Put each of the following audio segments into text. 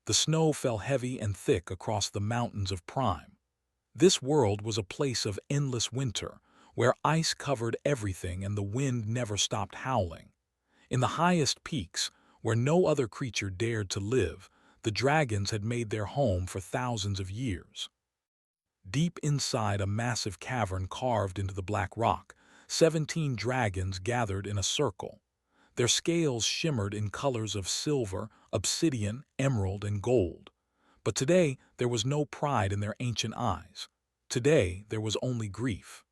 The snow fell heavy and thick across the mountains of Prime. This world was a place of endless winter, where ice covered everything and the wind never stopped howling. In the highest peaks, where no other creature dared to live, the dragons had made their home for thousands of years. Deep inside a massive cavern carved into the black rock, 17 dragons gathered in a circle. Their scales shimmered in colors of silver, obsidian, emerald, and gold. But today there was no pride in their ancient eyes. Today there was only grief.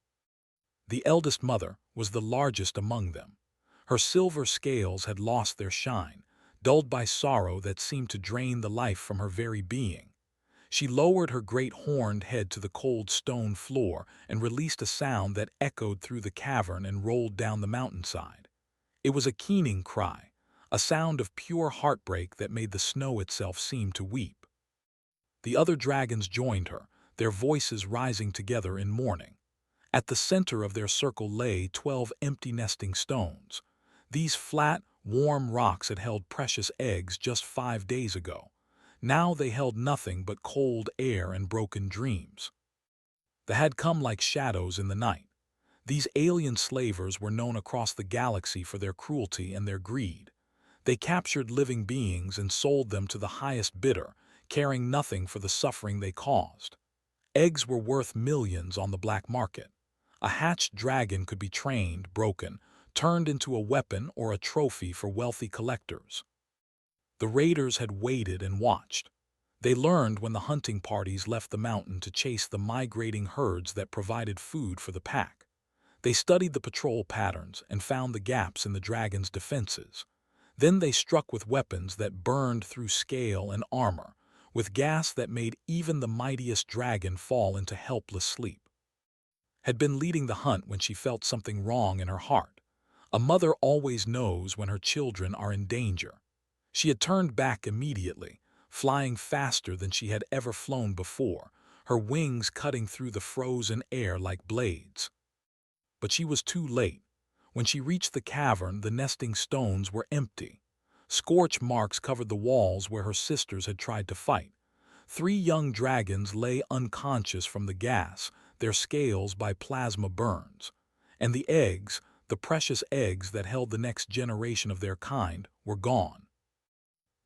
The eldest mother was the largest among them. Her silver scales had lost their shine, dulled by sorrow that seemed to drain the life from her very being. She lowered her great horned head to the cold stone floor and released a sound that echoed through the cavern and rolled down the mountainside. It was a keening cry, a sound of pure heartbreak that made the snow itself seem to weep. The other dragons joined her, their voices rising together in mourning. At the center of their circle lay 12 empty nesting stones. These flat, warm rocks had held precious eggs just 5 days ago. Now they held nothing but cold air and broken dreams. They had come like shadows in the night. These alien slavers were known across the galaxy for their cruelty and their greed. They captured living beings and sold them to the highest bidder, caring nothing for the suffering they caused. Eggs were worth millions on the black market. A hatched dragon could be trained, broken, turned into a weapon or a trophy for wealthy collectors. The raiders had waited and watched. They learned when the hunting parties left the mountain to chase the migrating herds that provided food for the pack. They studied the patrol patterns and found the gaps in the dragon's defenses. Then they struck with weapons that burned through scale and armor, with gas that made even the mightiest dragon fall into helpless sleep. Had been leading the hunt when she felt something wrong in her heart. A mother always knows when her children are in danger. She had turned back immediately, flying faster than she had ever flown before, her wings cutting through the frozen air like blades. But she was too late. When she reached the cavern, the nesting stones were empty. Scorch marks covered the walls where her sisters had tried to fight. 3 young dragons lay unconscious from the gas, their scales by plasma burns. And the eggs, the precious eggs that held the next generation of their kind, were gone.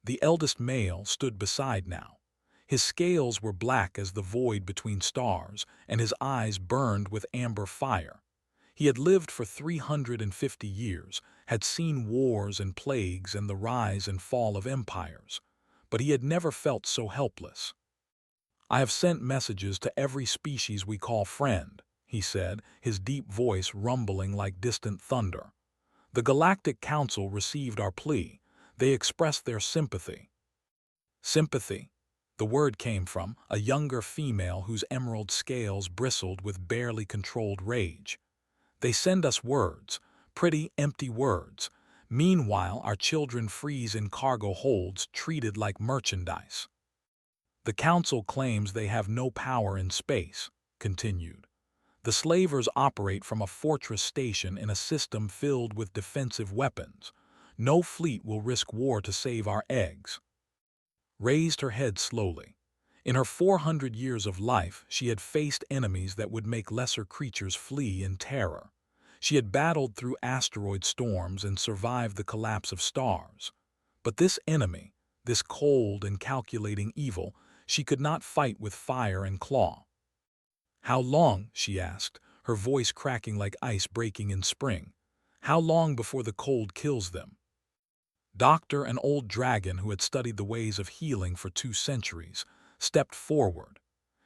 The eldest male stood beside now. His scales were black as the void between stars, and his eyes burned with amber fire. He had lived for 350 years, had seen wars and plagues and the rise and fall of empires, but he had never felt so helpless. "I have sent messages to every species we call friend," he said, his deep voice rumbling like distant thunder. "The Galactic Council received our plea. They expressed their sympathy." Sympathy. The word came from a younger female whose emerald scales bristled with barely controlled rage. "They send us words, pretty, empty words. Meanwhile, our children freeze in cargo holds treated like merchandise." "The Council claims they have no power in space," continued. "The slavers operate from a fortress station in a system filled with defensive weapons. No fleet will risk war to save our eggs." Raised her head slowly. In her 400 years of life, she had faced enemies that would make lesser creatures flee in terror. She had battled through asteroid storms and survived the collapse of stars. But this enemy, this cold and calculating evil, she could not fight with fire and claw. "How long?" she asked, her voice cracking like ice breaking in spring. "How long before the cold kills them?" Doctor, an old dragon who had studied the ways of healing for 2 centuries, stepped forward.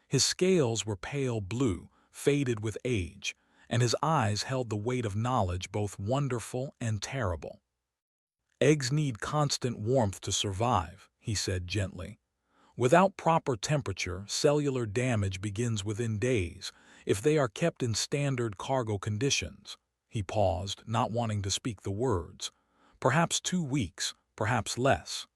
His scales were pale blue, faded with age, and his eyes held the weight of knowledge both wonderful and terrible. "Eggs need constant warmth to survive," he said gently. "Without proper temperature, cellular damage begins within days, if they are kept in standard cargo conditions." He paused, not wanting to speak the words. "Perhaps 2 weeks, perhaps less."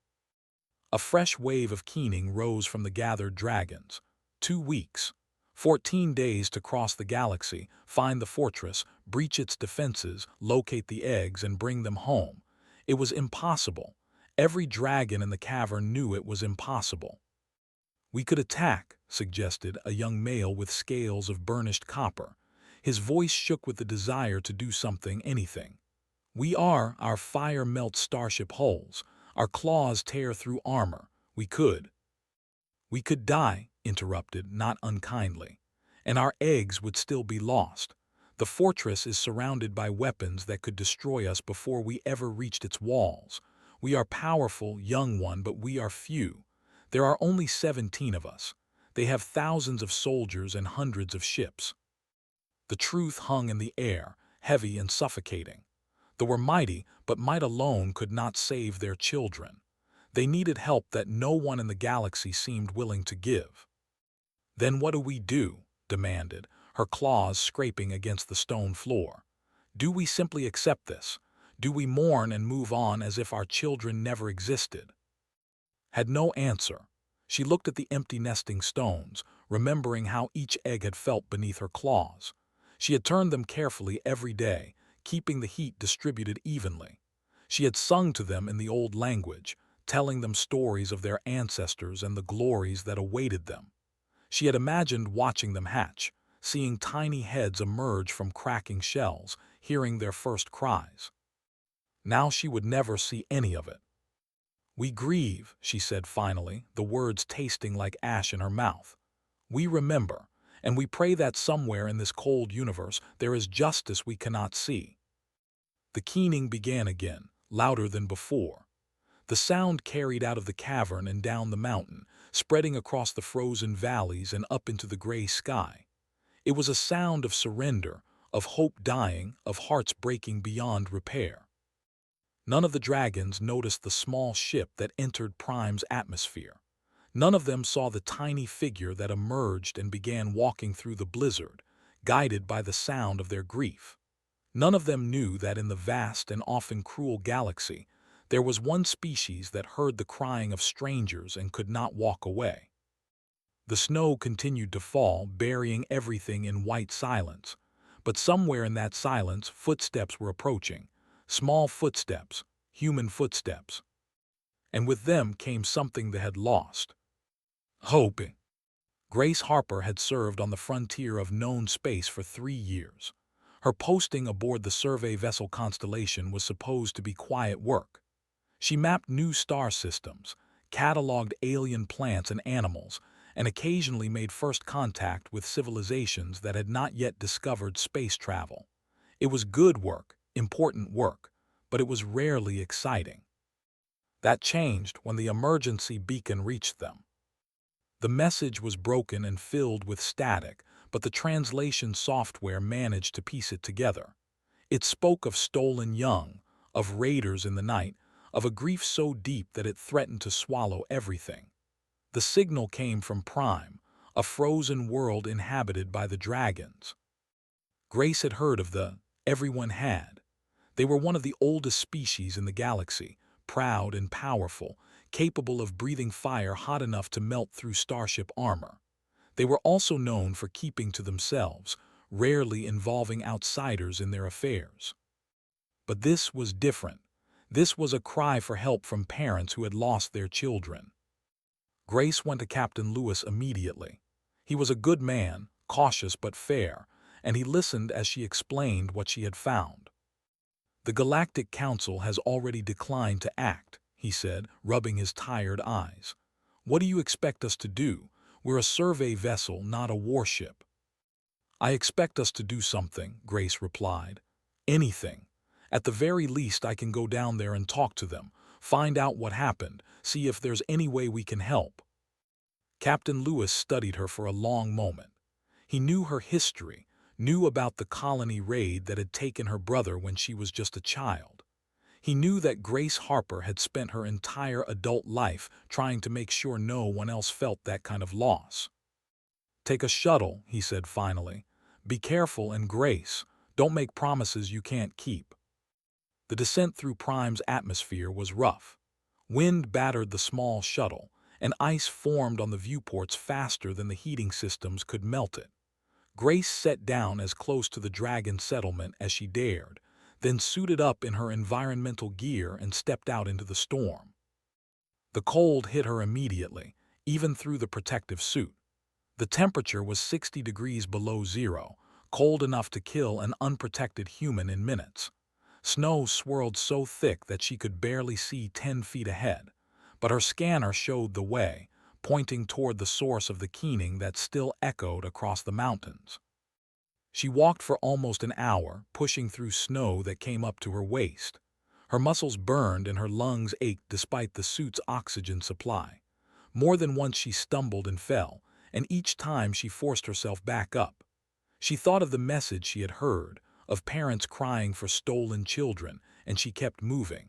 A fresh wave of keening rose from the gathered dragons. 2 weeks. 14 days to cross the galaxy, find the fortress, breach its defenses, locate the eggs, and bring them home. It was impossible. Every dragon in the cavern knew it was impossible. "We could attack," suggested a young male with scales of burnished copper. His voice shook with the desire to do something, anything. Our fire melts starship hulls. Our claws tear through armor. We could." "We could die," interrupted, not unkindly. "And our eggs would still be lost. The fortress is surrounded by weapons that could destroy us before we ever reached its walls. We are powerful, young one, but we are few. There are only 17 of us. They have thousands of soldiers and hundreds of ships." The truth hung in the air, heavy and suffocating. They were mighty, but might alone could not save their children. They needed help that no one in the galaxy seemed willing to give. "Then what do we do?" demanded, her claws scraping against the stone floor. "Do we simply accept this? Do we mourn and move on as if our children never existed?" Had no answer. She looked at the empty nesting stones, remembering how each egg had felt beneath her claws. She had turned them carefully every day, keeping the heat distributed evenly. She had sung to them in the old language, telling them stories of their ancestors and the glories that awaited them. She had imagined watching them hatch, seeing tiny heads emerge from cracking shells, hearing their first cries. Now she would never see any of it. "We grieve," she said finally, the words tasting like ash in her mouth. "We remember, and we pray that somewhere in this cold universe there is justice we cannot see." The keening began again, louder than before. The sound carried out of the cavern and down the mountain, spreading across the frozen valleys and up into the gray sky. It was a sound of surrender, of hope dying, of hearts breaking beyond repair. None of the dragons noticed the small ship that entered Prime's atmosphere. None of them saw the tiny figure that emerged and began walking through the blizzard, guided by the sound of their grief. None of them knew that in the vast and often cruel galaxy, there was one species that heard the crying of strangers and could not walk away. The snow continued to fall, burying everything in white silence. But somewhere in that silence, footsteps were approaching. Small footsteps, human footsteps. And with them came something they had lost. Hope. Grace Harper had served on the frontier of known space for 3 years. Her posting aboard the survey vessel Constellation was supposed to be quiet work. She mapped new star systems, cataloged alien plants and animals, and occasionally made first contact with civilizations that had not yet discovered space travel. It was good work, important work, but it was rarely exciting. That changed when the emergency beacon reached them. The message was broken and filled with static, but the translation software managed to piece it together. It spoke of stolen young, of raiders in the night, of a grief so deep that it threatened to swallow everything. The signal came from Prime, a frozen world inhabited by the dragons. Grace had heard of everyone had. They were one of the oldest species in the galaxy, proud and powerful, capable of breathing fire hot enough to melt through starship armor. They were also known for keeping to themselves, rarely involving outsiders in their affairs. But this was different. This was a cry for help from parents who had lost their children. Grace went to Captain Lewis immediately. He was a good man, cautious but fair, and he listened as she explained what she had found. "The Galactic Council has already declined to act," he said, rubbing his tired eyes. "What do you expect us to do? We're a survey vessel, not a warship." "I expect us to do something," Grace replied. "Anything. At the very least, I can go down there and talk to them, find out what happened, see if there's any way we can help." Captain Lewis studied her for a long moment. He knew her history, knew about the colony raid that had taken her brother when she was just a child. He knew that Grace Harper had spent her entire adult life trying to make sure no one else felt that kind of loss. "Take a shuttle," he said finally. "Be careful, and Grace, don't make promises you can't keep." The descent through Prime's atmosphere was rough. Wind battered the small shuttle, and ice formed on the viewports faster than the heating systems could melt it. Grace sat down as close to the dragon settlement as she dared, then suited up in her environmental gear and stepped out into the storm. The cold hit her immediately, even through the protective suit. The temperature was 60 degrees below zero, cold enough to kill an unprotected human in minutes. Snow swirled so thick that she could barely see 10 feet ahead, but her scanner showed the way, pointing toward the source of the keening that still echoed across the mountains. She walked for almost an hour, pushing through snow that came up to her waist. Her muscles burned and her lungs ached despite the suit's oxygen supply. More than once she stumbled and fell, and each time she forced herself back up. She thought of the message she had heard, of parents crying for stolen children, and she kept moving.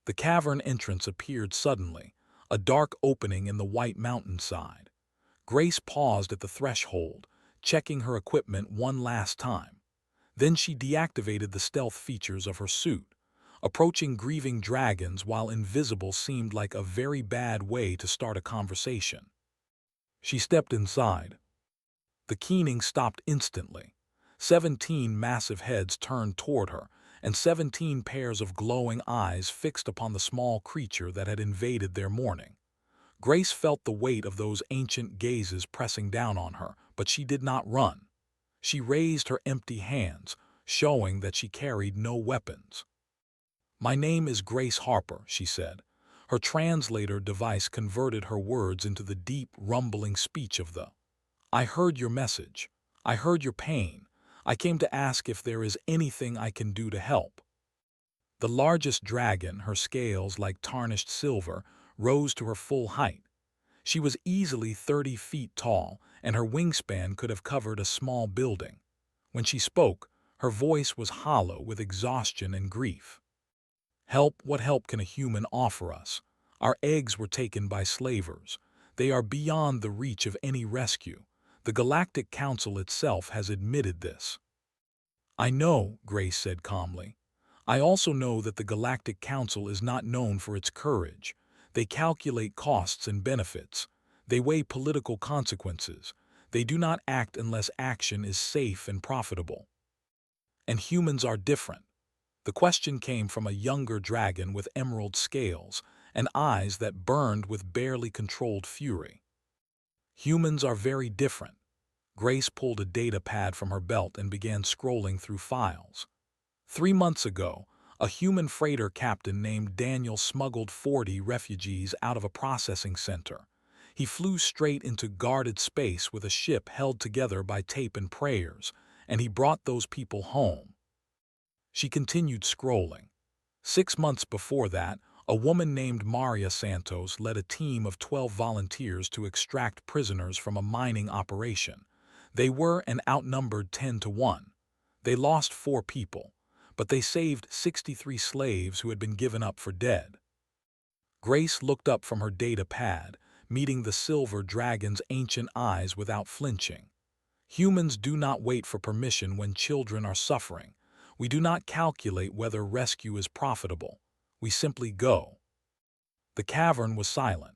The cavern entrance appeared suddenly, a dark opening in the white mountainside. Grace paused at the threshold, checking her equipment one last time. Then she deactivated the stealth features of her suit. Approaching grieving dragons while invisible seemed like a very bad way to start a conversation. She stepped inside. The keening stopped instantly. 17 massive heads turned toward her, and 17 pairs of glowing eyes fixed upon the small creature that had invaded their morning. Grace felt the weight of those ancient gazes pressing down on her, but she did not run. She raised her empty hands, showing that she carried no weapons. "My name is Grace Harper," she said. Her translator device converted her words into the deep, rumbling speech of the "I heard your message. I heard your pain. I came to ask if there is anything I can do to help." The largest dragon, her scales like tarnished silver, rose to her full height. She was easily 30 feet tall, and her wingspan could have covered a small building. When she spoke, her voice was hollow with exhaustion and grief. "Help? What help can a human offer us? Our eggs were taken by slavers. They are beyond the reach of any rescue. The Galactic Council itself has admitted this." "I know," Grace said calmly. "I also know that the Galactic Council is not known for its courage. They calculate costs and benefits. They weigh political consequences. They do not act unless action is safe and profitable. And humans are different." The question came from a younger dragon with emerald scales and eyes that burned with barely controlled fury. "Humans are very different." Grace pulled a data pad from her belt and began scrolling through files. 3 months ago, a human freighter captain named Daniel smuggled 40 refugees out of a processing center. He flew straight into guarded space with a ship held together by tape and prayers, and he brought those people home. She continued scrolling. 6 months before that, a woman named Maria Santos led a team of 12 volunteers to extract prisoners from a mining operation. They were and outnumbered 10 to 1. They lost 4 people, but they saved 63 slaves who had been given up for dead. Grace looked up from her data pad, meeting the silver dragon's ancient eyes without flinching. "Humans do not wait for permission when children are suffering. We do not calculate whether rescue is profitable. We simply go." The cavern was silent.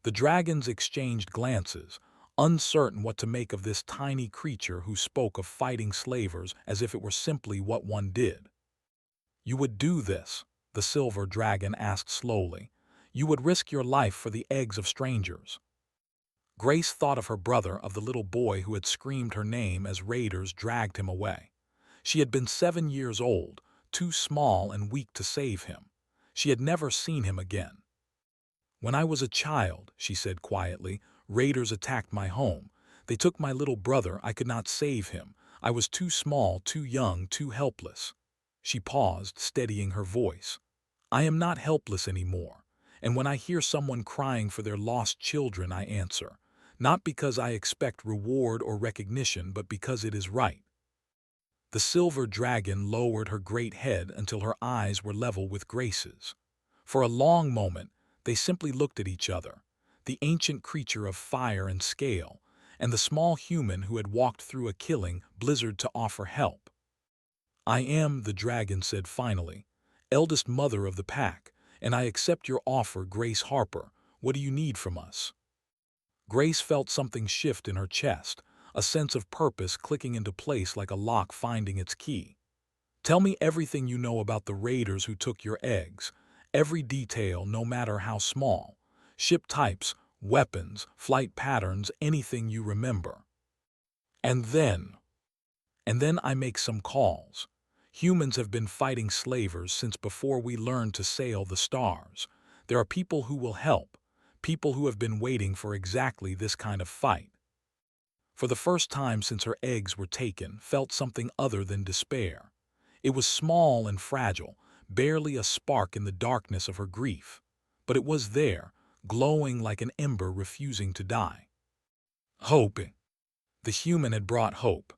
The dragons exchanged glances, uncertain what to make of this tiny creature who spoke of fighting slavers as if it were simply what one did. "You would do this?" the silver dragon asked slowly. "You would risk your life for the eggs of strangers?" Grace thought of her brother, of the little boy who had screamed her name as raiders dragged him away. She had been 7 years old, too small and weak to save him. She had never seen him again. "When I was a child," she said quietly, "raiders attacked my home. They took my little brother. I could not save him. I was too small, too young, too helpless." She paused, steadying her voice. "I am not helpless anymore. And when I hear someone crying for their lost children, I answer. Not because I expect reward or recognition, but because it is right." The silver dragon lowered her great head until her eyes were level with Grace's. For a long moment, they simply looked at each other, the ancient creature of fire and scale, and the small human who had walked through a killing blizzard to offer help. "I am," the dragon said finally, "eldest mother of the pack, and I accept your offer, Grace Harper. What do you need from us?" Grace felt something shift in her chest, a sense of purpose clicking into place like a lock finding its key. "Tell me everything you know about the raiders who took your eggs. Every detail, no matter how small. Ship types, weapons, flight patterns, anything you remember. And then, I make some calls. Humans have been fighting slavers since before we learned to sail the stars. There are people who will help, people who have been waiting for exactly this kind of fight. For the first time since her eggs were taken, felt something other than despair. It was small and fragile, barely a spark in the darkness of her grief. But it was there, glowing like an ember refusing to die. Hope. The human had brought hope.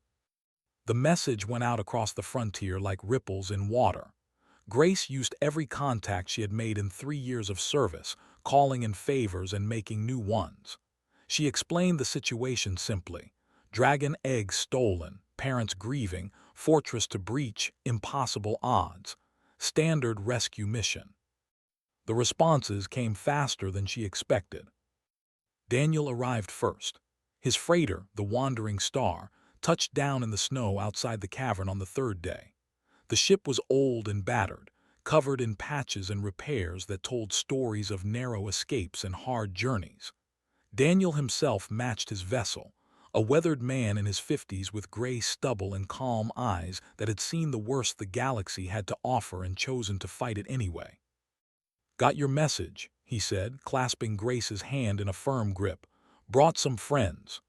The message went out across the frontier like ripples in water. Grace used every contact she had made in 3 years of service, calling in favors and making new ones. She explained the situation simply. Dragon eggs stolen, parents grieving, fortress to breach, impossible odds. Standard rescue mission. The responses came faster than she expected. Daniel arrived first. His freighter, the Wandering Star, touched down in the snow outside the cavern on the 3rd day. The ship was old and battered, covered in patches and repairs that told stories of narrow escapes and hard journeys. Daniel himself matched his vessel, a weathered man in his 50s with gray stubble and calm eyes that had seen the worst the galaxy had to offer and chosen to fight it anyway. "Got your message," he said, clasping Grace's hand in a firm grip. "Brought some friends."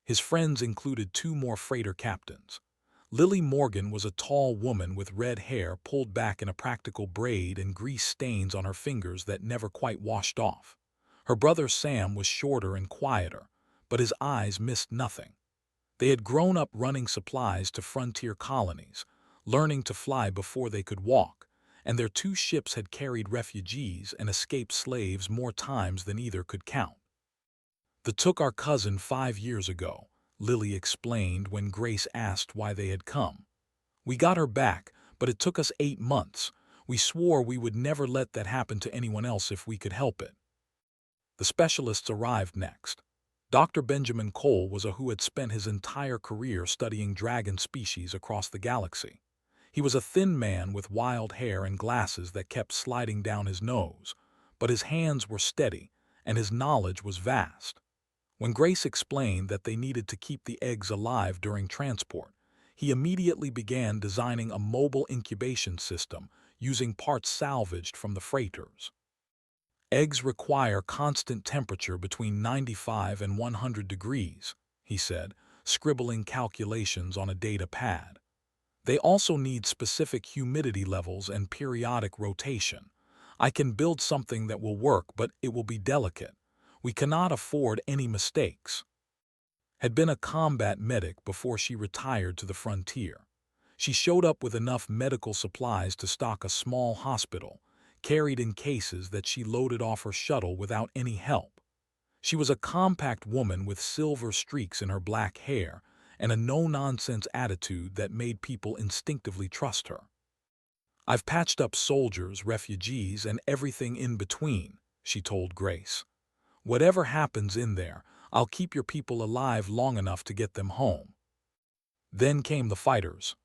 His friends included 2 more freighter captains. Lily Morgan was a tall woman with red hair pulled back in a practical braid and grease stains on her fingers that never quite washed off. Her brother Sam was shorter and quieter, but his eyes missed nothing. They had grown up running supplies to frontier colonies, learning to fly before they could walk, and their 2 ships had carried refugees and escaped slaves more times than either could count. "They took our cousin 5 years ago," Lily explained when Grace asked why they had come. "We got her back, but it took us 8 months. We swore we would never let that happen to anyone else if we could help it." The specialists arrived next. Dr. Benjamin Cole was who had spent his entire career studying dragon species across the galaxy. He was a thin man with wild hair and glasses that kept sliding down his nose, but his hands were steady, and his knowledge was vast. When Grace explained that they needed to keep the eggs alive during transport, he immediately began designing a mobile incubation system using parts salvaged from the freighters. "Eggs require constant temperature between 95 and 100 degrees, he said, scribbling calculations on a data pad. "They also need specific humidity levels and periodic rotation. I can build something that will work, but it will be delicate. We cannot afford any mistakes." Had been a combat medic before she retired to the frontier. She showed up with enough medical supplies to stock a small hospital, carried in cases that she loaded off her shuttle without any help. She was a compact woman with silver streaks in her black hair and a no-nonsense attitude that made people instinctively trust her. "I've patched up soldiers, refugees, and everything in between," she told Grace. "Whatever happens in there, I'll keep your people alive long enough to get them home." Then came the fighters.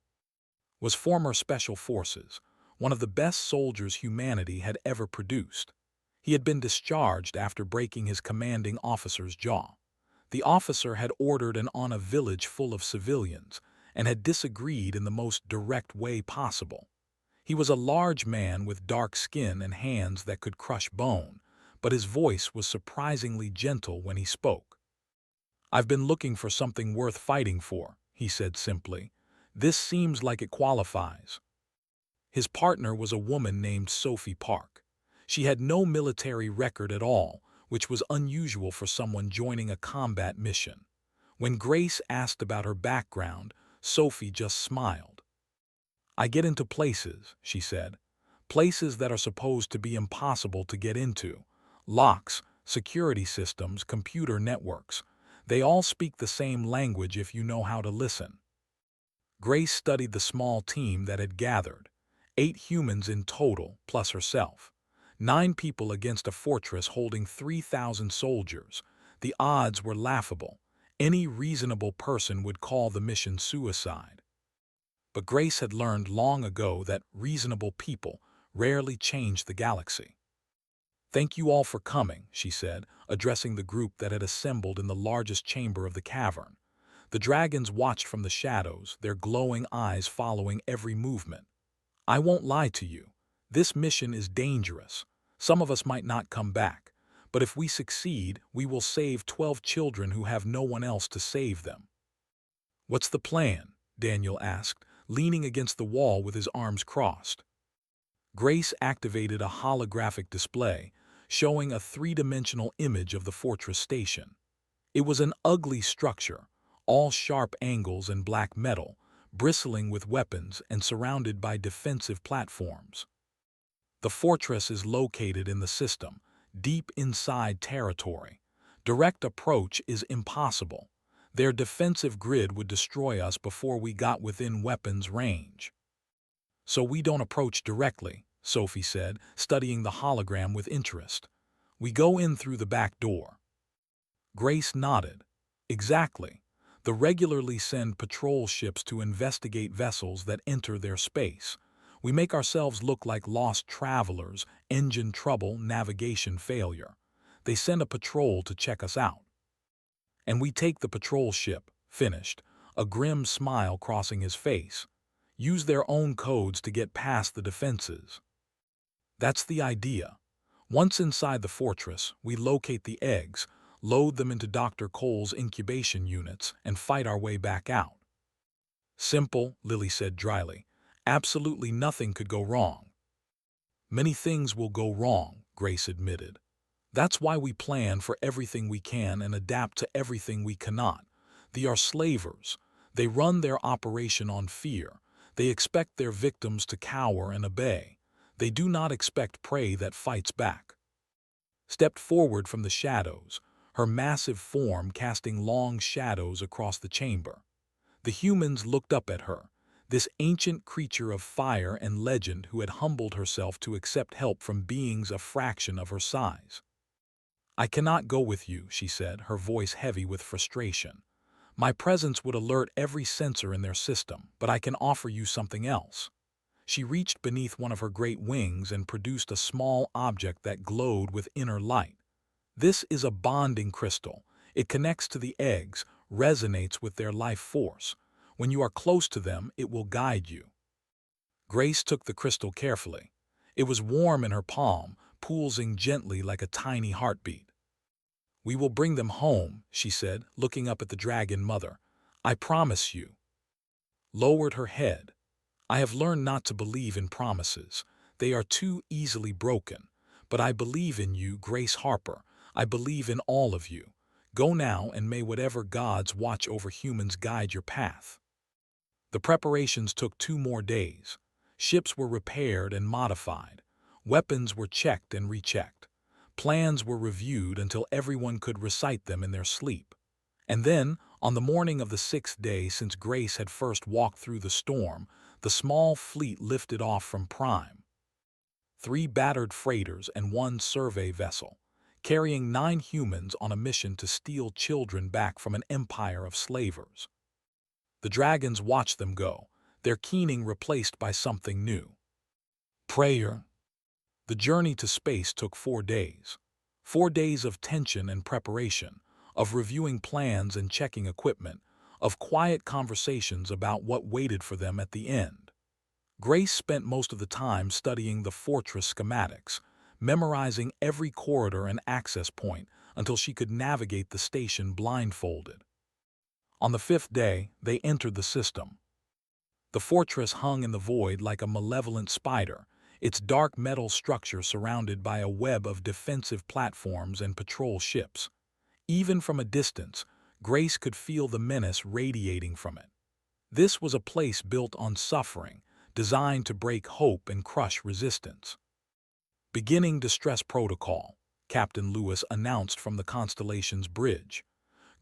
Was former Special Forces, one of the best soldiers humanity had ever produced. He had been discharged after breaking his commanding officer's jaw. The officer had ordered on a village full of civilians and had disagreed in the most direct way possible. He was a large man with dark skin and hands that could crush bone, but his voice was surprisingly gentle when he spoke. "I've been looking for something worth fighting for," he said simply. "This seems like it qualifies." His partner was a woman named Sophie Park. She had no military record at all, which was unusual for someone joining a combat mission. When Grace asked about her background, Sophie just smiled. "I get into places," she said. "Places that are supposed to be impossible to get into. Locks, security systems, computer networks. They all speak the same language if you know how to listen." Grace studied the small team that had gathered. 8 humans in total, plus herself. 9 people against a fortress holding 3,000 soldiers. The odds were laughable. Any reasonable person would call the mission suicide. But Grace had learned long ago that reasonable people, rarely changed the galaxy. "Thank you all for coming," she said, addressing the group that had assembled in the largest chamber of the cavern. The dragons watched from the shadows, their glowing eyes following every movement. "I won't lie to you. This mission is dangerous. Some of us might not come back, but if we succeed, we will save 12 children who have no one else to save them." "What's the plan?" Daniel asked, leaning against the wall with his arms crossed. Grace activated a holographic display, showing a three-dimensional image of the fortress station. It was an ugly structure, all sharp angles and black metal, bristling with weapons and surrounded by defensive platforms. "The fortress is located in the system, deep inside territory. Direct approach is impossible. Their defensive grid would destroy us before we got within weapons range." "So we don't approach directly," Sophie said, studying the hologram with interest. "We go in through the back door." Grace nodded. "Exactly. They regularly send patrol ships to investigate vessels that enter their space. We make ourselves look like lost travelers, engine trouble, navigation failure. They send a patrol to check us out. And we take the patrol ship," finished, a grim smile crossing his face. "Use their own codes to get past the defenses." "That's the idea. Once inside the fortress, we locate the eggs, load them into Dr. Cole's incubation units, and fight our way back out." "Simple," Lily said dryly. "Absolutely nothing could go wrong." "Many things will go wrong," Grace admitted. "That's why we plan for everything we can and adapt to everything we cannot. They are slavers. They run their operation on fear. They expect their victims to cower and obey. They do not expect prey that fights back." Stepped forward from the shadows, her massive form casting long shadows across the chamber. The humans looked up at her, this ancient creature of fire and legend who had humbled herself to accept help from beings a fraction of her size. "I cannot go with you," she said, her voice heavy with frustration. "My presence would alert every sensor in their system, but I can offer you something else." She reached beneath one of her great wings and produced a small object that glowed with inner light. "This is a bonding crystal. It connects to the eggs, resonates with their life force. When you are close to them, it will guide you." Grace took the crystal carefully. It was warm in her palm, pulsing gently like a tiny heartbeat. "We will bring them home," she said, looking up at the dragon mother. "I promise you." Lowered her head. "I have learned not to believe in promises. They are too easily broken. But I believe in you, Grace Harper. I believe in all of you. Go now, and may whatever gods watch over humans guide your path." The preparations took 2 more days. Ships were repaired and modified. Weapons were checked and rechecked. Plans were reviewed until everyone could recite them in their sleep. And then, on the morning of the 6th day since Grace had first walked through the storm, the small fleet lifted off from Prime. 3 battered freighters and 1 survey vessel, carrying 9 humans on a mission to steal children back from an empire of slavers. The dragons watched them go, their keening replaced by something new. Prayer. The journey to space took 4 days. 4 days of tension and preparation, of reviewing plans and checking equipment, of quiet conversations about what waited for them at the end. Grace spent most of the time studying the fortress schematics, memorizing every corridor and access point until she could navigate the station blindfolded. On the 5th day, they entered the system. The fortress hung in the void like a malevolent spider, its dark metal structure surrounded by a web of defensive platforms and patrol ships. Even from a distance, Grace could feel the menace radiating from it. This was a place built on suffering, designed to break hope and crush resistance. "Beginning distress protocol," Captain Lewis announced from the Constellation's bridge.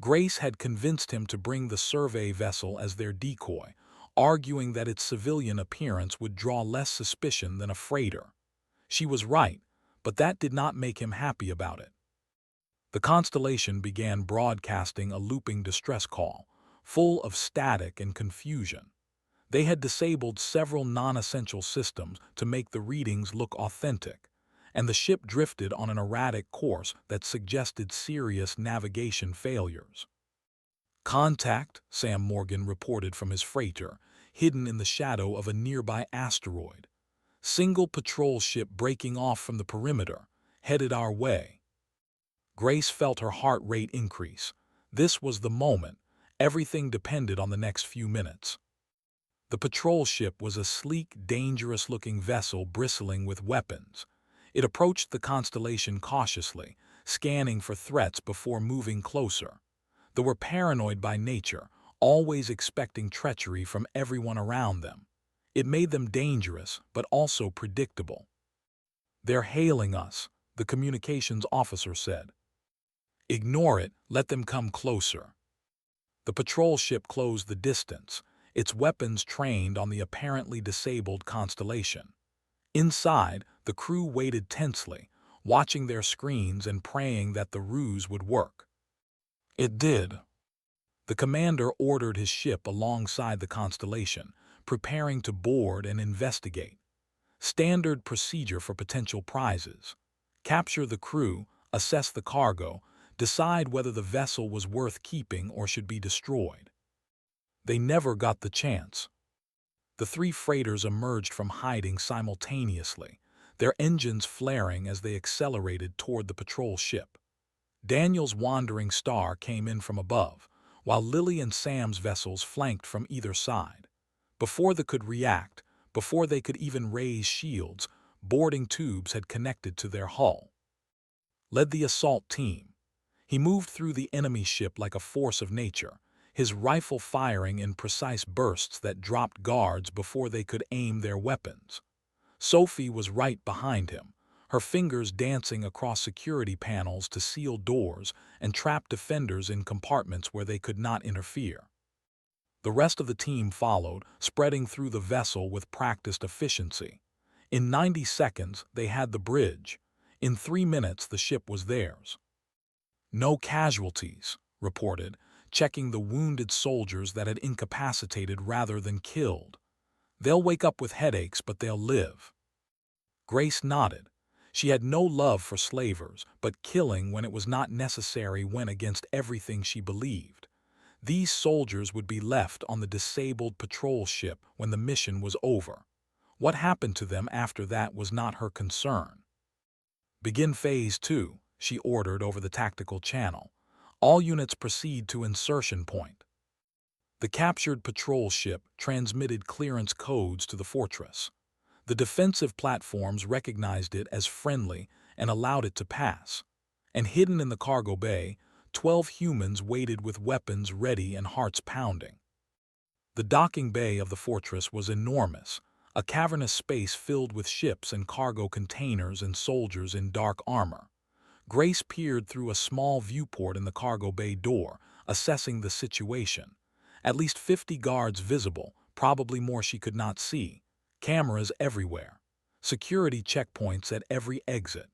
Grace had convinced him to bring the survey vessel as their decoy, arguing that its civilian appearance would draw less suspicion than a freighter. She was right, but that did not make him happy about it. The Constellation began broadcasting a looping distress call, full of static and confusion. They had disabled several non-essential systems to make the readings look authentic, and the ship drifted on an erratic course that suggested serious navigation failures. "Contact," Sam Morgan reported from his freighter, hidden in the shadow of a nearby asteroid. "Single patrol ship breaking off from the perimeter, headed our way." Grace felt her heart rate increase. This was the moment. Everything depended on the next few minutes. The patrol ship was a sleek, dangerous-looking vessel bristling with weapons. It approached the constellation cautiously, scanning for threats before moving closer. They were paranoid by nature, always expecting treachery from everyone around them. It made them dangerous, but also predictable. "They're hailing us," the communications officer said. "Ignore it, let them come closer." The patrol ship closed the distance, its weapons trained on the apparently disabled constellation. Inside, the crew waited tensely, watching their screens and praying that the ruse would work. It did. The commander ordered his ship alongside the constellation, preparing to board and investigate. Standard procedure for potential prizes: capture the crew, assess the cargo, decide whether the vessel was worth keeping or should be destroyed. They never got the chance. The three freighters emerged from hiding simultaneously, their engines flaring as they accelerated toward the patrol ship. Daniel's wandering star came in from above, while Lily and Sam's vessels flanked from either side. Before they could react, before they could even raise shields, boarding tubes had connected to their hull. Led the assault team. He moved through the enemy ship like a force of nature, his rifle firing in precise bursts that dropped guards before they could aim their weapons. Sophie was right behind him, her fingers dancing across security panels to seal doors and trap defenders in compartments where they could not interfere. The rest of the team followed, spreading through the vessel with practiced efficiency. In 90 seconds, they had the bridge. In 3 minutes, the ship was theirs. "No casualties," reported, checking the wounded soldiers that had incapacitated rather than killed. "They'll wake up with headaches, but they'll live." Grace nodded. She had no love for slavers, but killing when it was not necessary went against everything she believed. These soldiers would be left on the disabled patrol ship when the mission was over. What happened to them after that was not her concern. "Begin Phase 2, she ordered over the tactical channel. "All units proceed to insertion point." The captured patrol ship transmitted clearance codes to the fortress. The defensive platforms recognized it as friendly and allowed it to pass. And hidden in the cargo bay, 12 humans waited with weapons ready and hearts pounding. The docking bay of the fortress was enormous, a cavernous space filled with ships and cargo containers and soldiers in dark armor. Grace peered through a small viewport in the cargo bay door, assessing the situation. At least 50 guards visible, probably more she could not see. Cameras everywhere. Security checkpoints at every exit.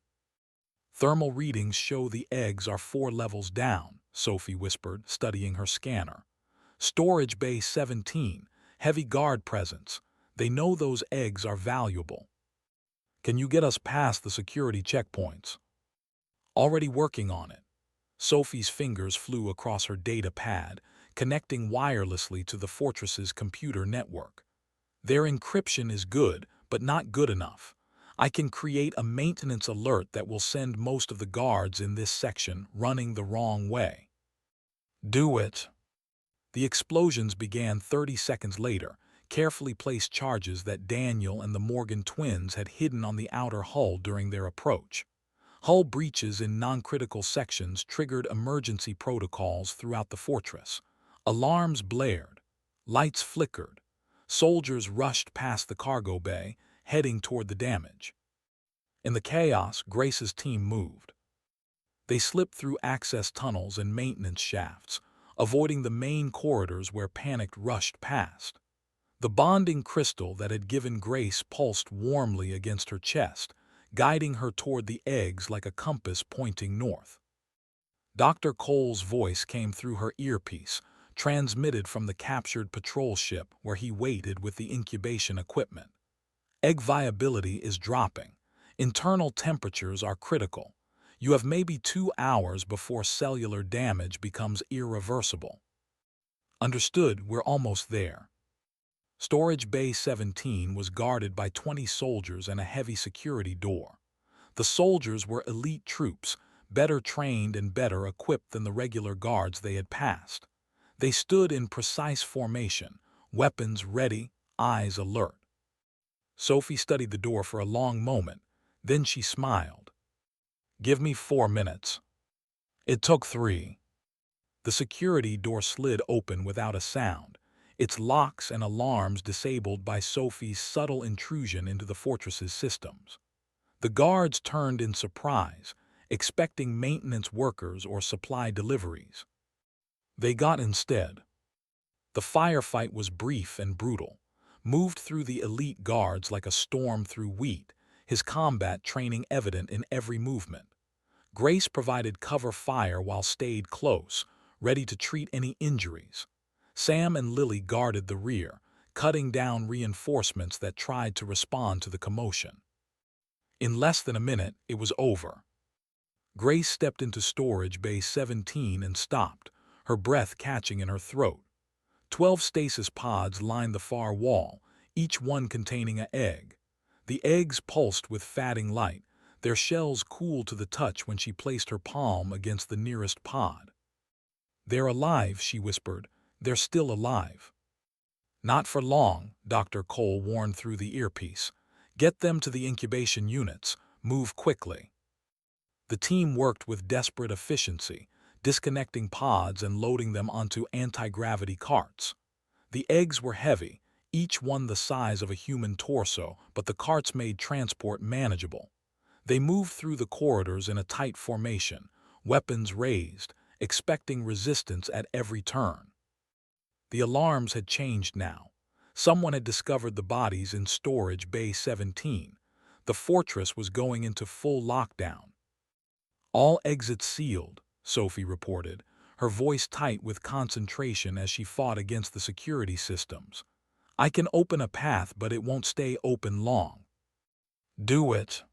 "Thermal readings show the eggs are 4 levels down," Sophie whispered, studying her scanner. "Storage Bay 17, heavy guard presence. They know those eggs are valuable." "Can you get us past the security checkpoints?" "Already working on it." Sophie's fingers flew across her data pad, connecting wirelessly to the fortress's computer network. "Their encryption is good, but not good enough. I can create a maintenance alert that will send most of the guards in this section running the wrong way." "Do it." The explosions began 30 seconds later, carefully placed charges that Daniel and the Morgan twins had hidden on the outer hull during their approach. Hull breaches in non-critical sections triggered emergency protocols throughout the fortress. Alarms blared. Lights flickered. Soldiers rushed past the cargo bay, heading toward the damage. In the chaos, Grace's team moved. They slipped through access tunnels and maintenance shafts, avoiding the main corridors where panic rushed past. The bonding crystal that had given Grace pulsed warmly against her chest, guiding her toward the eggs like a compass pointing north. Dr. Cole's voice came through her earpiece, transmitted from the captured patrol ship where he waited with the incubation equipment. Egg viability is dropping. Internal temperatures are critical. You have maybe 2 hours before cellular damage becomes irreversible. Understood, we're almost there. Storage Bay 17 was guarded by 20 soldiers and a heavy security door. The soldiers were elite troops, better trained and better equipped than the regular guards they had passed. They stood in precise formation, weapons ready, eyes alert. Sophie studied the door for a long moment, then she smiled. "Give me 4 minutes." It took 3. The security door slid open without a sound, its locks and alarms disabled by Sophie's subtle intrusion into the fortress's systems. The guards turned in surprise, expecting maintenance workers or supply deliveries. They got instead. The firefight was brief and brutal, moved through the elite guards like a storm through wheat, his combat training evident in every movement. Grace provided cover fire while stayed close, ready to treat any injuries. Sam and Lily guarded the rear, cutting down reinforcements that tried to respond to the commotion. In less than a minute, it was over. Grace stepped into Storage Bay 17 and stopped, her breath catching in her throat. 12 stasis pods lined the far wall, each one containing an egg. The eggs pulsed with fatting light, their shells cool to the touch when she placed her palm against the nearest pod. "They're alive," she whispered. "They're still alive." "Not for long," Dr. Cole warned through the earpiece. "Get them to the incubation units. Move quickly." The team worked with desperate efficiency, disconnecting pods and loading them onto anti-gravity carts. The eggs were heavy, each one the size of a human torso, but the carts made transport manageable. They moved through the corridors in a tight formation, weapons raised, expecting resistance at every turn. The alarms had changed now. Someone had discovered the bodies in Storage Bay 17. The fortress was going into full lockdown. "All exits sealed," Sophie reported, her voice tight with concentration as she fought against the security systems. "I can open a path, but it won't stay open long." "Do it."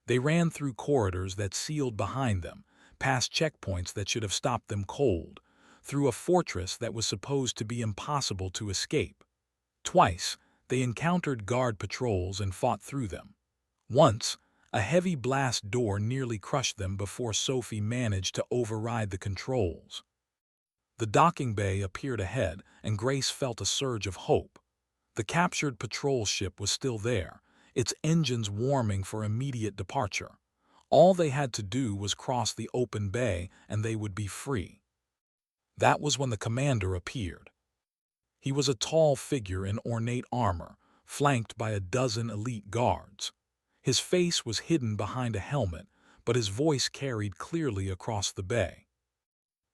They ran through corridors that sealed behind them, past checkpoints that should have stopped them cold, through a fortress that was supposed to be impossible to escape. Twice, they encountered guard patrols and fought through them. Once, a heavy blast door nearly crushed them before Sophie managed to override the controls. The docking bay appeared ahead, and Grace felt a surge of hope. The captured patrol ship was still there, its engines warming for immediate departure. All they had to do was cross the open bay, and they would be free. That was when the commander appeared. He was a tall figure in ornate armor, flanked by a dozen elite guards. His face was hidden behind a helmet, but his voice carried clearly across the bay.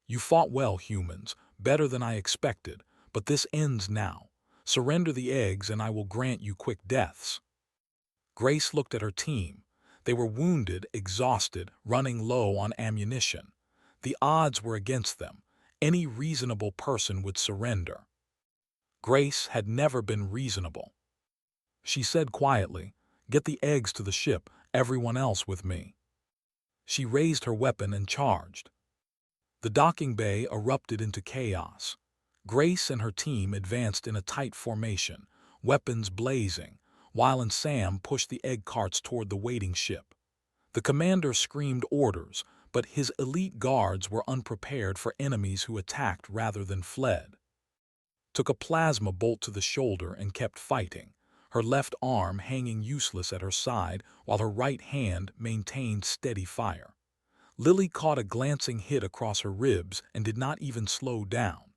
"You fought well, humans, better than I expected, but this ends now. Surrender the eggs and I will grant you quick deaths." Grace looked at her team. They were wounded, exhausted, running low on ammunition. The odds were against them. Any reasonable person would surrender. Grace had never been reasonable. She said quietly, "Get the eggs to the ship, everyone else with me." She raised her weapon and charged. The docking bay erupted into chaos. Grace and her team advanced in a tight formation, weapons blazing, while Sam pushed the egg carts toward the waiting ship. The commander screamed orders, but his elite guards were unprepared for enemies who attacked rather than fled. Took a plasma bolt to the shoulder and kept fighting, her left arm hanging useless at her side while her right hand maintained steady fire. Lily caught a glancing hit across her ribs and did not even slow down.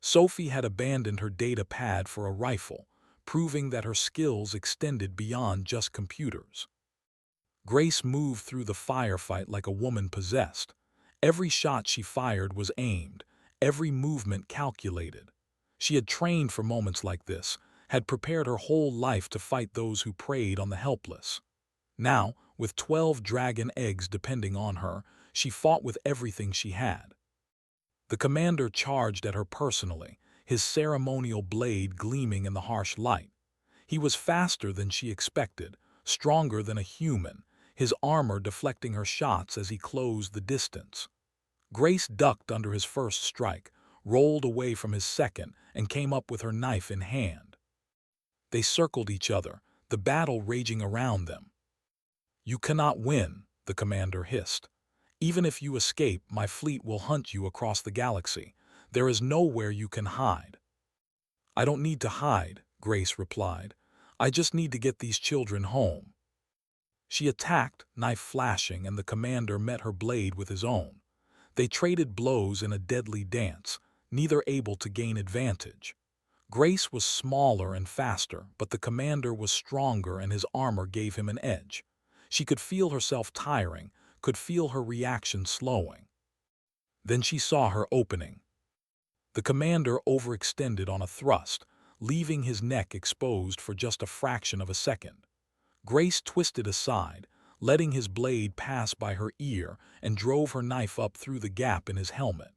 Sophie had abandoned her data pad for a rifle, proving that her skills extended beyond just computers. Grace moved through the firefight like a woman possessed. Every shot she fired was aimed, every movement calculated. She had trained for moments like this, had prepared her whole life to fight those who preyed on the helpless. Now, with 12 dragon eggs depending on her, she fought with everything she had. The commander charged at her personally, his ceremonial blade gleaming in the harsh light. He was faster than she expected, stronger than a human, his armor deflecting her shots as he closed the distance. Grace ducked under his first strike, rolled away from his second, and came up with her knife in hand. They circled each other, the battle raging around them. "You cannot win," the commander hissed. "Even if you escape, my fleet will hunt you across the galaxy. There is nowhere you can hide." "I don't need to hide," Grace replied. "I just need to get these children home." She attacked, knife flashing, and the commander met her blade with his own. They traded blows in a deadly dance, neither able to gain advantage. Grace was smaller and faster, but the commander was stronger and his armor gave him an edge. She could feel herself tiring, could feel her reaction slowing. Then she saw her opening. The commander overextended on a thrust, leaving his neck exposed for just a fraction of a second. Grace twisted aside, letting his blade pass by her ear, and drove her knife up through the gap in his helmet.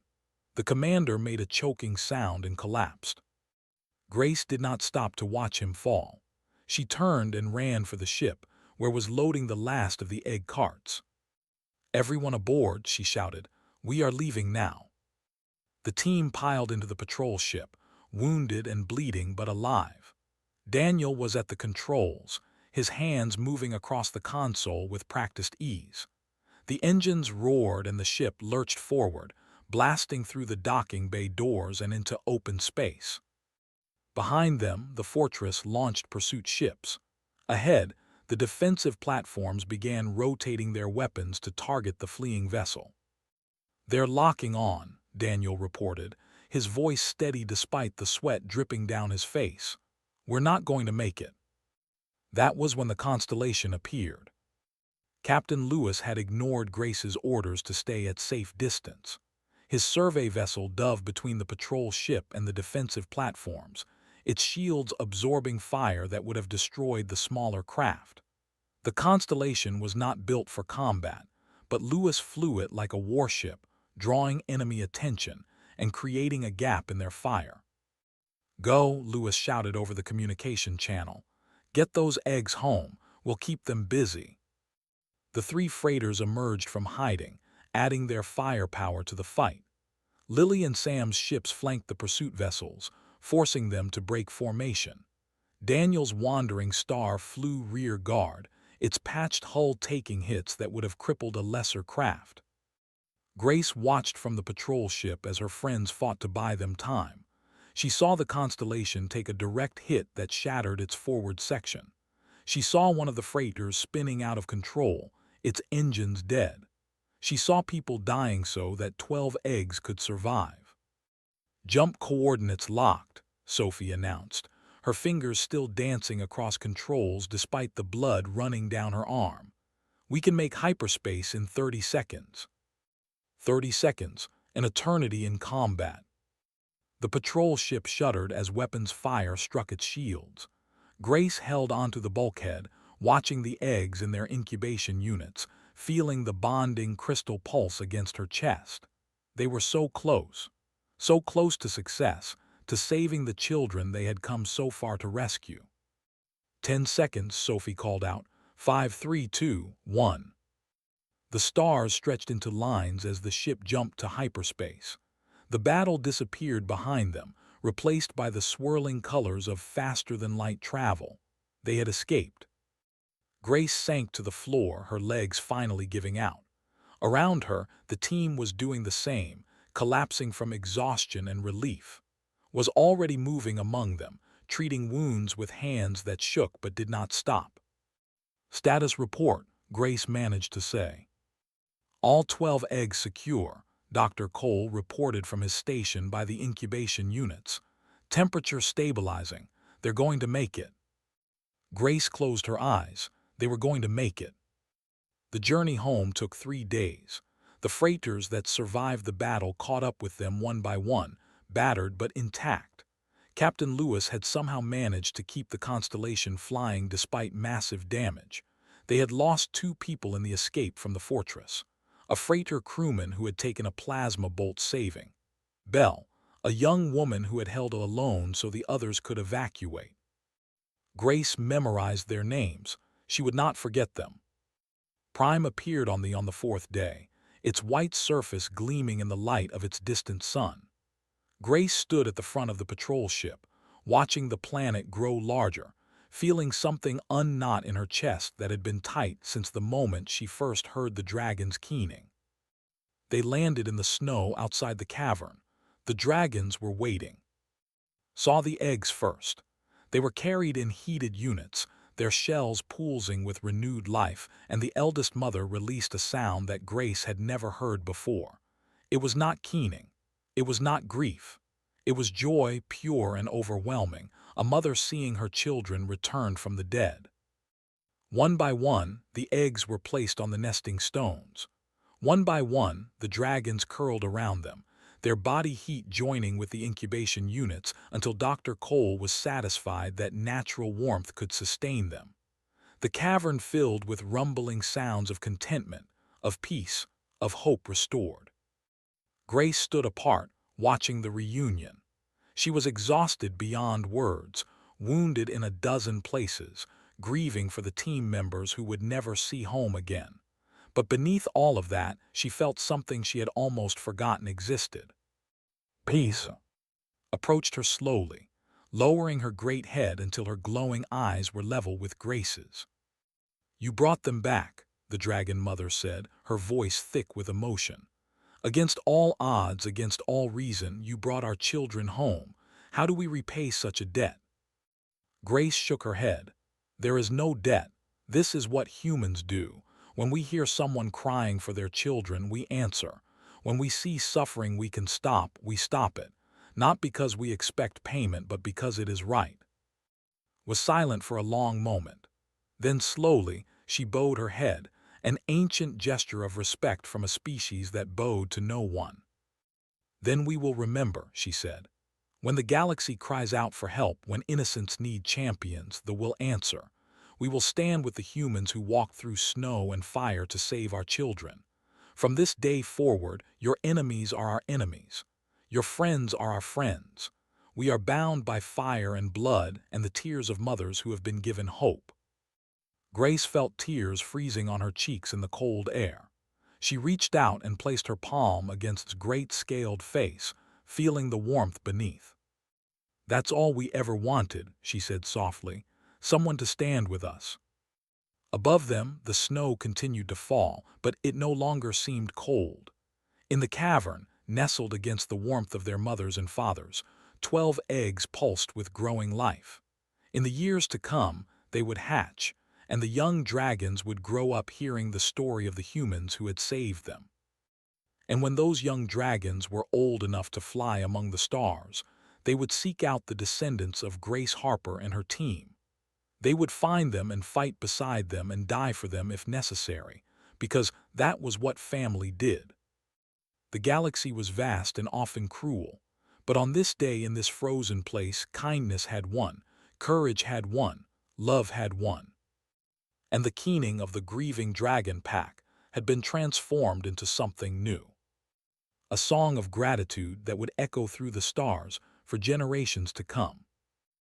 The commander made a choking sound and collapsed. Grace did not stop to watch him fall. She turned and ran for the ship, where was loading the last of the egg carts. "Everyone aboard," she shouted. "We are leaving now." The team piled into the patrol ship, wounded and bleeding but alive. Daniel was at the controls, his hands moving across the console with practiced ease. The engines roared and the ship lurched forward, blasting through the docking bay doors and into open space. Behind them, the fortress launched pursuit ships. Ahead, the defensive platforms began rotating their weapons to target the fleeing vessel. "They're locking on," Daniel reported, his voice steady despite the sweat dripping down his face. "We're not going to make it." That was when the constellation appeared. Captain Lewis had ignored Grace's orders to stay at safe distance. His survey vessel dove between the patrol ship and the defensive platforms, its shields absorbing fire that would have destroyed the smaller craft. The constellation was not built for combat, but Lewis flew it like a warship, drawing enemy attention and creating a gap in their fire. "Go," Lewis shouted over the communication channel. "Get those eggs home. We'll keep them busy." The three freighters emerged from hiding, adding their firepower to the fight. Lily and Sam's ships flanked the pursuit vessels, forcing them to break formation. Daniel's wandering star flew rear guard, its patched hull taking hits that would have crippled a lesser craft. Grace watched from the patrol ship as her friends fought to buy them time. She saw the constellation take a direct hit that shattered its forward section. She saw one of the freighters spinning out of control, its engines dead. She saw people dying so that 12 eggs could survive. "Jump coordinates locked," Sophie announced, her fingers still dancing across controls despite the blood running down her arm. "We can make hyperspace in 30 seconds. 30 seconds, an eternity in combat." The patrol ship shuddered as weapons fire struck its shields. Grace held onto the bulkhead, watching the eggs in their incubation units, feeling the bonding crystal pulse against her chest. They were so close to success, to saving the children they had come so far to rescue. 10 seconds, Sophie called out. 5, 3, 2, 1. The stars stretched into lines as the ship jumped to hyperspace. The battle disappeared behind them, replaced by the swirling colors of faster-than-light travel. They had escaped. Grace sank to the floor, her legs finally giving out. Around her, the team was doing the same, collapsing from exhaustion and relief. Was already moving among them, treating wounds with hands that shook but did not stop. "Status report," Grace managed to say. "All 12 eggs secure," Dr. Cole reported from his station by the incubation units. "Temperature stabilizing. They're going to make it." Grace closed her eyes. They were going to make it. The journey home took 3 days. The freighters that survived the battle caught up with them one by one, battered but intact. Captain Lewis had somehow managed to keep the constellation flying despite massive damage. They had lost 2 people in the escape from the fortress. A freighter crewman who had taken a plasma bolt saving. Belle, a young woman who had held alone so the others could evacuate. Grace memorized their names. She would not forget them. Prime appeared on the fourth day, its white surface gleaming in the light of its distant sun. Grace stood at the front of the patrol ship, watching the planet grow larger, feeling something unknot in her chest that had been tight since the moment she first heard the dragons keening. They landed in the snow outside the cavern. The dragons were waiting. Saw the eggs first. They were carried in heated units, their shells pulsing with renewed life, and the eldest mother released a sound that Grace had never heard before. It was not keening. It was not grief. It was joy, pure and overwhelming, a mother seeing her children returned from the dead. One by one, the eggs were placed on the nesting stones. One by one, the dragons curled around them, their body heat joining with the incubation units until Dr. Cole was satisfied that natural warmth could sustain them. The cavern filled with rumbling sounds of contentment, of peace, of hope restored. Grace stood apart, watching the reunion. She was exhausted beyond words, wounded in a dozen places, grieving for the team members who would never see home again. But beneath all of that, she felt something she had almost forgotten existed. Peace approached her slowly, lowering her great head until her glowing eyes were level with Grace's. "You brought them back," the dragon mother said, her voice thick with emotion. "Against all odds, against all reason, you brought our children home. How do we repay such a debt?" Grace shook her head. "There is no debt. This is what humans do. When we hear someone crying for their children, we answer. When we see suffering we stop it. Not because we expect payment, but because it is right." Was silent for a long moment. Then slowly, she bowed her head, an ancient gesture of respect from a species that bowed to no one. "Then we will remember," she said. "When the galaxy cries out for help, when innocents need champions, we'll answer. We will stand with the humans who walk through snow and fire to save our children. From this day forward, your enemies are our enemies. Your friends are our friends. We are bound by fire and blood and the tears of mothers who have been given hope." Grace felt tears freezing on her cheeks in the cold air. She reached out and placed her palm against its great scaled face, feeling the warmth beneath. "That's all we ever wanted," she said softly, "someone to stand with us." Above them, the snow continued to fall, but it no longer seemed cold. In the cavern, nestled against the warmth of their mothers and fathers, 12 eggs pulsed with growing life. In the years to come, they would hatch, and the young dragons would grow up hearing the story of the humans who had saved them. And when those young dragons were old enough to fly among the stars, they would seek out the descendants of Grace Harper and her team. They would find them and fight beside them and die for them if necessary, because that was what family did. The galaxy was vast and often cruel, but on this day in this frozen place, kindness had won, courage had won, love had won. And the keening of the grieving dragon pack had been transformed into something new. A song of gratitude that would echo through the stars for generations to come.